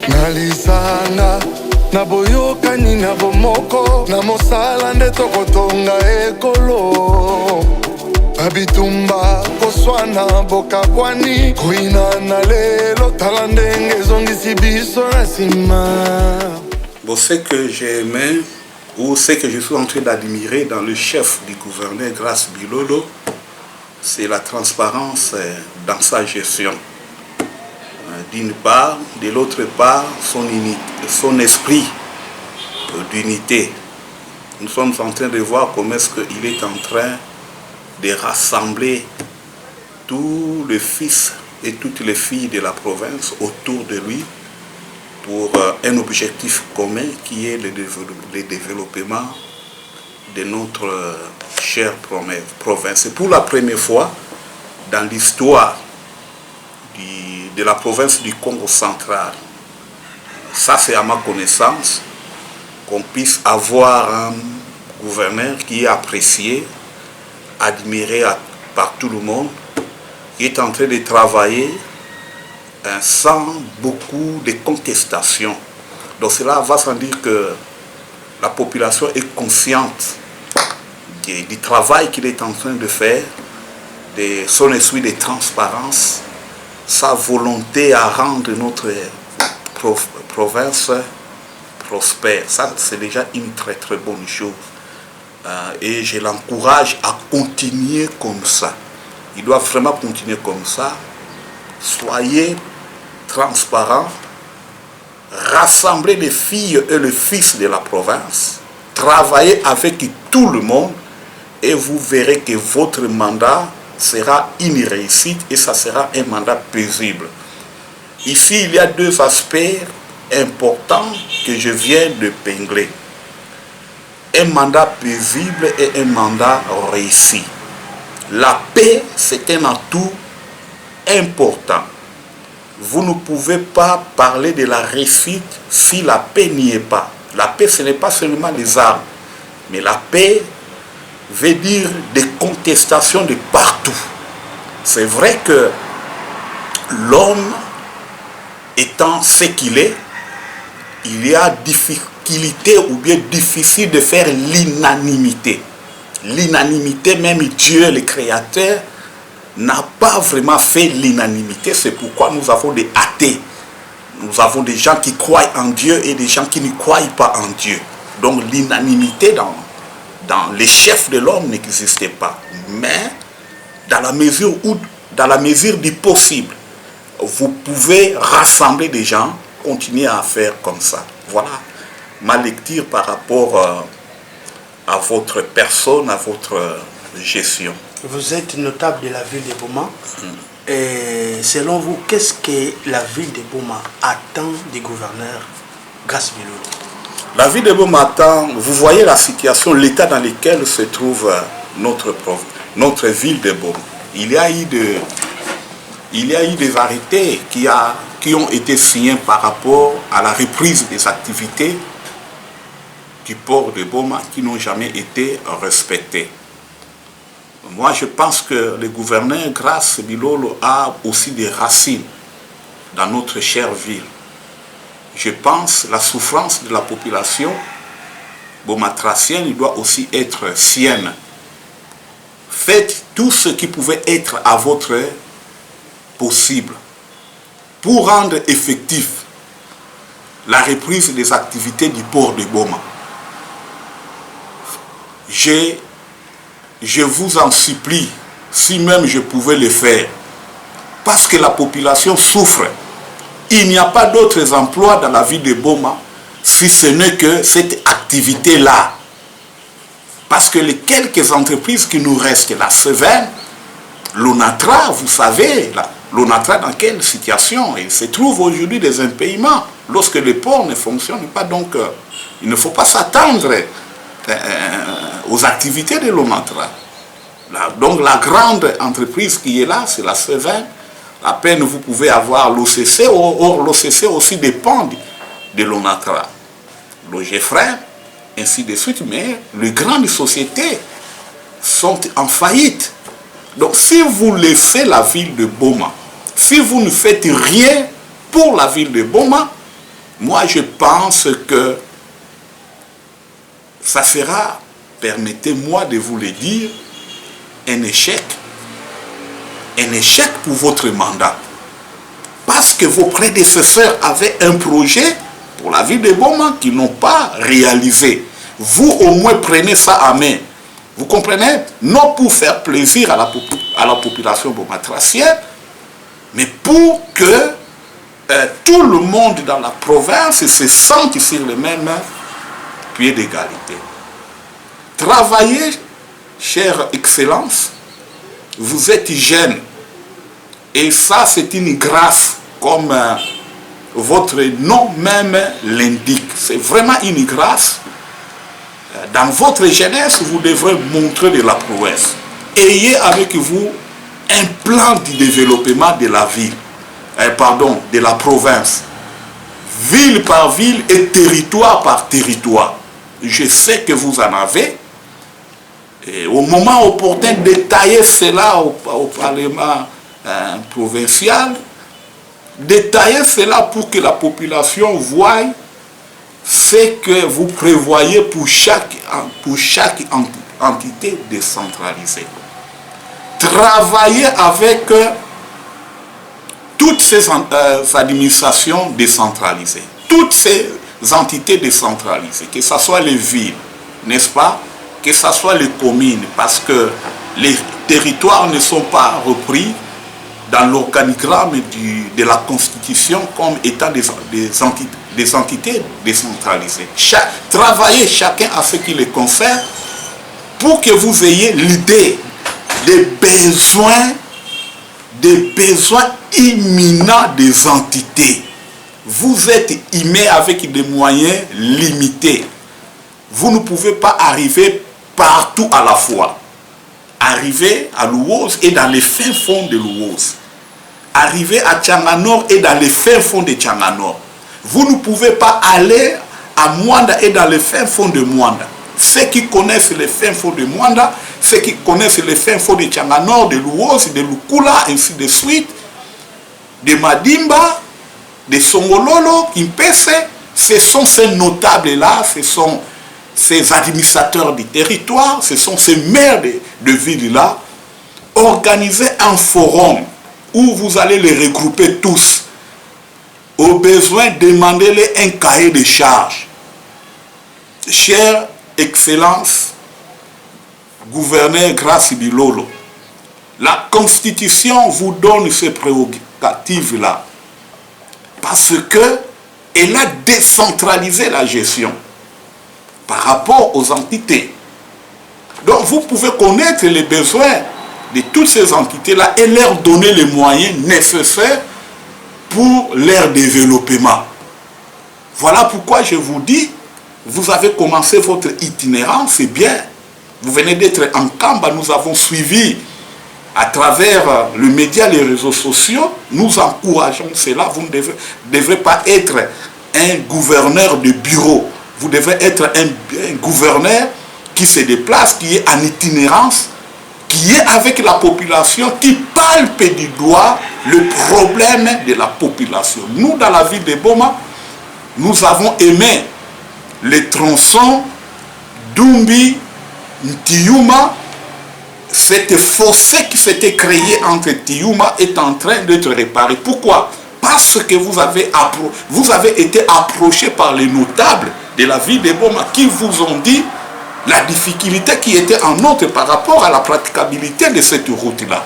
Nalisanga na boyokani na bomoko na mosala nde tokotonga ekolo abitumba koswana bokabwani kuina na lelo tala ndenge ezongisi biso na nsima. Bon, ce que j'ai aimé ou ce que je suis en train d'admirer dans le chef du gouverneur Grace Bilolo, c'est la transparence dans sa gestion. D'une part, de l'autre part, son esprit d'unité. Nous sommes en train de voir comment est-ce qu'il est en train de rassembler tous les fils et toutes les filles de la province autour de lui pour un objectif commun qui est le développement de notre chère province. Et pour la première fois dans l'histoire de la province du Congo central, ça c'est à ma connaissance, qu'on puisse avoir un gouverneur qui est apprécié, admiré par tout le monde, qui est en train de travailler sans beaucoup de contestation. Donc cela va sans dire que la population est consciente du travail qu'il est en train de faire, de son esprit de transparence, sa volonté à rendre notre province prospère. Ça, c'est déjà une très très bonne chose. Et je l'encourage à continuer comme ça. Il doit vraiment continuer comme ça. Soyez transparents, rassemblez les filles et les fils de la province, travaillez avec tout le monde et vous verrez que votre mandat sera une réussite et ça sera un mandat paisible. Ici, il y a deux aspects importants que je viens de pingler. Un mandat paisible et un mandat réussi. La paix, c'est un atout important. Vous ne pouvez pas parler de la réussite si la paix n'y est pas. La paix, ce n'est pas seulement les armes, mais la paix veut dire des contestations de partout. C'est vrai que l'homme étant ce qu'il est, il y a difficulté ou bien difficile de faire l'unanimité. L'unanimité, même Dieu, le Créateur, n'a pas vraiment fait l'unanimité. C'est pourquoi nous avons des athées. Nous avons des gens qui croient en Dieu et des gens qui ne croient pas en Dieu. Donc l'unanimité dans les chefs de l'homme n'existait pas. Mais dans la mesure du possible, vous pouvez rassembler des gens, continuer à faire comme ça. Voilà ma lecture par rapport à votre personne, à votre gestion. Vous êtes notable de la ville de Boma. Et selon vous, qu'est-ce que la ville de Boma attend du gouverneur Grace Bilolo? La ville de Boma attend, vous voyez la situation, l'état dans lequel se trouve notre ville de Boma. Il y a eu des arrêtés qui ont été signés par rapport à la reprise des activités du port de Boma qui n'ont jamais été respectés. Moi, je pense que le gouverneur Grace Bilolo a aussi des racines dans notre chère ville. Je pense que la souffrance de la population bomatracienne doit aussi être sienne. Faites tout ce qui pouvait être à votre possible pour rendre effectif la reprise des activités du port de Boma. Je vous en supplie, si même je pouvais le faire, parce que la population souffre. Il n'y a pas d'autres emplois dans la ville de Boma, si ce n'est que cette activité-là. Parce que les quelques entreprises qui nous restent, la Seven, l'Onatra, vous savez, l'Onatra dans quelle situation? Il se trouve aujourd'hui des impayements lorsque le port ne fonctionne pas. Donc, il ne faut pas s'attendre aux activités de l'Onatra. Donc la grande entreprise qui est là, c'est la Seven. À peine vous pouvez avoir l'OCC, or l'OCC aussi dépend de l'Onatra. L'OGFREM, ainsi de suite, mais les grandes sociétés sont en faillite. Donc si vous laissez la ville de Boma, si vous ne faites rien pour la ville de Boma, moi je pense que ça sera, permettez-moi de vous le dire, un échec pour votre mandat. Parce que vos prédécesseurs avaient un projet pour la ville de Boma qu'ils n'ont pas réalisé. Vous au moins prenez ça en main. Vous comprenez? Non pour faire plaisir à la population bomatracienne, mais pour que tout le monde dans la province se sente sur le même pied d'égalité. Travaillez, chère Excellence, vous êtes jeune, et ça c'est une grâce, comme votre nom même l'indique. C'est vraiment une grâce. Dans votre jeunesse, vous devrez montrer de la prouesse. Ayez avec vous un plan de développement de la ville, de la province, ville par ville et territoire par territoire. Je sais que vous en avez. Et au moment opportun, détaillez cela au Parlement provincial. Détaillez cela pour que la population voie ce que vous prévoyez pour chaque entité décentralisée. Travaillez avec toutes ces administrations décentralisées, toutes ces entités décentralisées, que ce soit les villes, n'est-ce pas, que ce soit les communes, parce que les territoires ne sont pas repris dans l'organigramme de la Constitution comme étant des entités décentralisées. Travaillez chacun à ce qui les concerne pour que vous ayez l'idée des besoins imminents des entités. Vous êtes humain avec des moyens limités. Vous ne pouvez pas arriver partout à la fois. Arriver à Louose et dans les fins fonds de Louose. Arriver à Tchanganor et dans les fins fonds de Tchanganor. Vous ne pouvez pas aller à Mwanda et dans les fins fonds de Mwanda. Ceux qui connaissent les fins fonds de Mwanda, ceux qui connaissent les fins fonds de Tchanganor, de Louose, de Lukula, ainsi de suite, de Madimba, de Songololo, Kimpese, ce sont ces notables-là, ce sont ces administrateurs du territoire, ce sont ces maires de villes-là. Organisez un forum où vous allez les regrouper tous. Au besoin, demandez-les un cahier de charges. Chère Excellence, gouverneur Grace Bilolo, la Constitution vous donne ces prérogatives-là parce qu'elle a décentralisé la gestion par rapport aux entités. Donc vous pouvez connaître les besoins de toutes ces entités-là et leur donner les moyens nécessaires pour leur développement. Voilà pourquoi je vous dis, vous avez commencé votre itinérance, c'est bien. Vous venez d'être en Kamba, nous avons suivi à travers le média, les réseaux sociaux, nous encourageons cela. Vous ne devrez pas être un gouverneur de bureau. Vous devez être un gouverneur qui se déplace, qui est en itinérance, qui est avec la population, qui palpe du doigt le problème de la population. Nous, dans la ville de Boma, nous avons aimé les tronçons d'Umbi, Ntiyuma. Cette fossé qui s'était créée entre Tiyuma est en train d'être réparée. Pourquoi? Parce que vous avez été approché par les notables de la ville de Boma qui vous ont dit la difficulté qui était en nôtre par rapport à la praticabilité de cette route-là.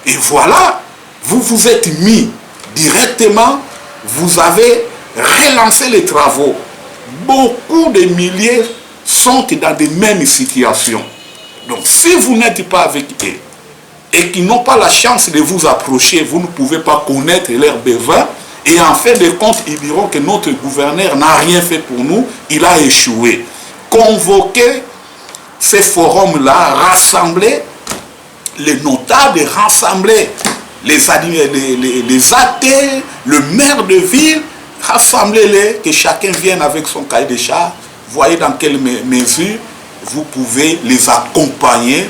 Et voilà, vous vous êtes mis directement, vous avez relancé les travaux. Beaucoup de milliers sont dans les mêmes situations. Donc si vous n'êtes pas avec eux et qu'ils n'ont pas la chance de vous approcher, vous ne pouvez pas connaître leurs besoins. Et en fin de compte, ils diront que notre gouverneur n'a rien fait pour nous, il a échoué. Convoquer ces forums-là, rassembler les notables, rassembler les athées, le maire de ville, rassemblez-les, que chacun vienne avec son cahier de charges. Voyez dans quelle mesure vous pouvez les accompagner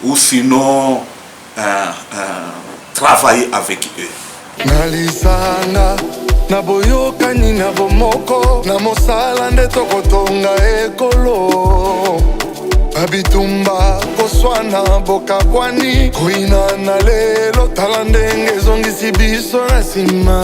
ou sinon travailler avec eux. Nalisanga na boyokani na bomoko na mosala nde tokotonga ekolo babitumba koswana bokabwani koina na lelo tala ndenge ezongisi biso na nsima